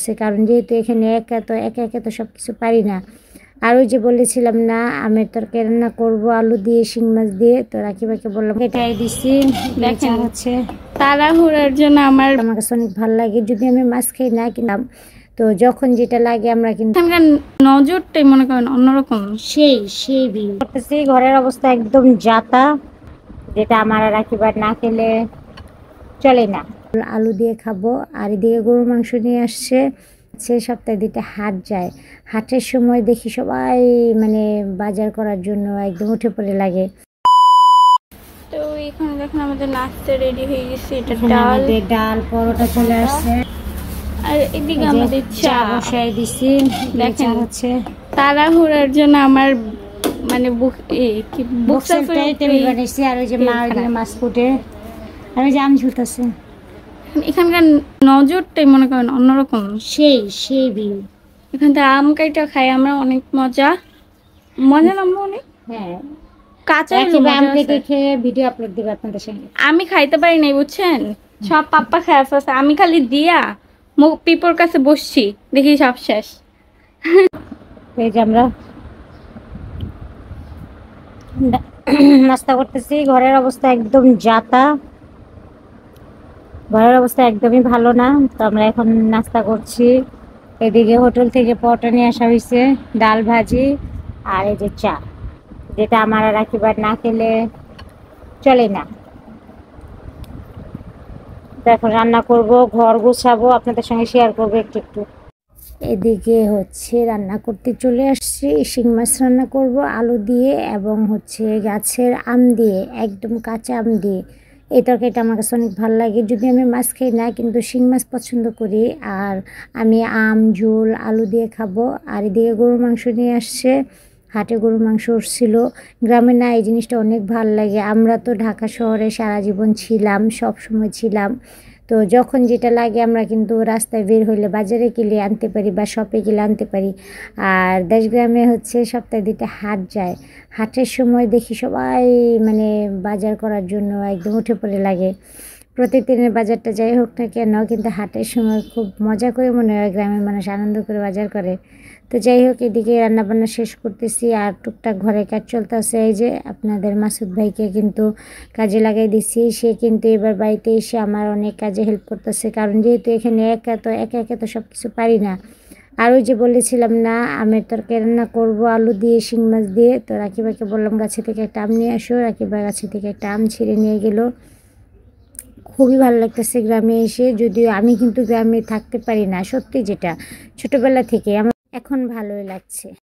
করতেছে, কারণ যেহেতু এখানে একা একা তো সব কিছু পারি না। আর ওই যে বলেছিলাম না আমের তরকারি রান্না করবো আলু দিয়ে শিং মাছ দিয়ে, তো রাকিবাকে বললাম এটাই দিছি। দেখেন হচ্ছে তাড়াহুড়ার জন্য আমার কাছে অনেক ভালো লাগে, যদি আমি মাছ খাই না কিনলাম, তো যখন যেটা লাগে আমরা কিন্তু এখানকার নজরটাই মনে করেন অন্যরকম। সেই ভিউ করতেছি। ঘরের অবস্থা একদম যাতা, যেটা আমার আর রাকিবার না খেলে চলে না। আলু দিয়ে খাবো, আর এদিকে গরুর মাংস নিয়ে আসছে। সে সপ্তাহে দিতে হাট যায়, হাটের সময় দেখি সবাই মানে বাজার করার জন্য একদম উঠে পড়ে লাগে। তো এখানে দেখুন আমাদের নাস্তা রেডি হয়ে গেছে, এটা ডাল পরোটা চলে আসছে, আর এদিকে আমাদের চা বসাই দিছি। দেখেন হচ্ছে তাড়াহুড়ার জন্য আমার মানে টেবিল বানিয়েছি, আর ওই যে মা ওইদিকে মাছ কুটে, আর ওই যে আম ঝুলতেছে। এখানকার নজরটাই মনে করেন অন্যরকম। সেই ভিউ এখান থেকে আম কাইটা খাই আমরা, অনেক মজা নামবো অনেক। হ্যাঁ, কাঁচা খেয়ে ভিডিও আপলোড দিবে আপনাদের সঙ্গে। আমি খাইতে পারি নাই বুঝছেন, সব পাপ্পা খাই আসছে, আমি খালি দিয়া পিপোর কাছে বসছি, দেখি সব শেষ। এই যে আমরা নাস্তা করতেছি। ঘরের অবস্থা একদম যাতা, ঘরের অবস্থা একদমই ভালো না, তো আমরা এখন নাস্তা করছি। এদিকে হোটেল থেকে পরোটা নিয়ে আসা হয়েছে, ডাল ভাজি, আর এই যে চা, যেটা আমার আর রাকিবার না খেলে চলে না। তো এখন রান্না করব, ঘর গুছাবো, আপনাদের সঙ্গে শেয়ার করবো একটু একটু। এদিকে হচ্ছে রান্না করতে চলে আসছি, শিং মাছ রান্না করব আলু দিয়ে এবং হচ্ছে গাছের আম দিয়ে, একদম কাঁচা আম দিয়ে। এই তরকারিটা আমার কাছে অনেক ভালো লাগে, যদি আমি মাছ খাই না কিন্তু শিং মাছ পছন্দ করি। আর আমি আম ঝোল আলু দিয়ে খাবো। আর এদিকে গরুর মাংস নিয়ে আসছে, হাটে গরুর মাংস ছিল। গ্রামে না এই জিনিসটা অনেক ভালো লাগে। আমরা তো ঢাকা শহরে সারা জীবন ছিলাম, সব সময় ছিলাম, তো যখন যেটা লাগে আমরা কিন্তু রাস্তায় বের হইলে বাজারে গেলে আনতে পারি বা শপে গেলে আনতে পারি। আর দেশগ্রামে হচ্ছে সপ্তাহে দিতে হাট যায়, হাটের সময় দেখি সবাই মানে বাজার করার জন্য একদম উঠে পড়ে লাগে। প্রতিদিনের বাজারটা যাই হোক না কেন, কিন্তু হাটের সময় খুব মজা করে মনে হয়, গ্রামের মানুষ আনন্দ করে বাজার করে। তো যাই হোক, এদিকে রান্নাবান্না শেষ করতেছি আর টুকটাক ঘরে কাজ চলতেছে। এই যে আপনাদের মাসুদ ভাইকে কিন্তু কাজে লাগাই দিছি, সে কিন্তু এবার বাড়িতে এসে আমার অনেক কাজে হেল্প করতেছে, কারণ যেহেতু এখানে একা একা তো সব কিছু পারি না। আর ওই যে বলেছিলাম না আমের তরকারি রান্না করবো আলু দিয়ে শিং মাছ দিয়ে, তো রাকিবাকে বললাম গাছে থেকে একটা আম নিয়ে আসো, রাকিবা গাছে থেকে একটা আম ছিঁড়ে নিয়ে গেল। খুবই ভালো লাগতেছে গ্রামে এসে, যদিও আমি কিন্তু গ্রামে থাকতে পারি না, সত্যি যেটা ছোটবেলা থেকে আমার এখন ভালোই লাগছে।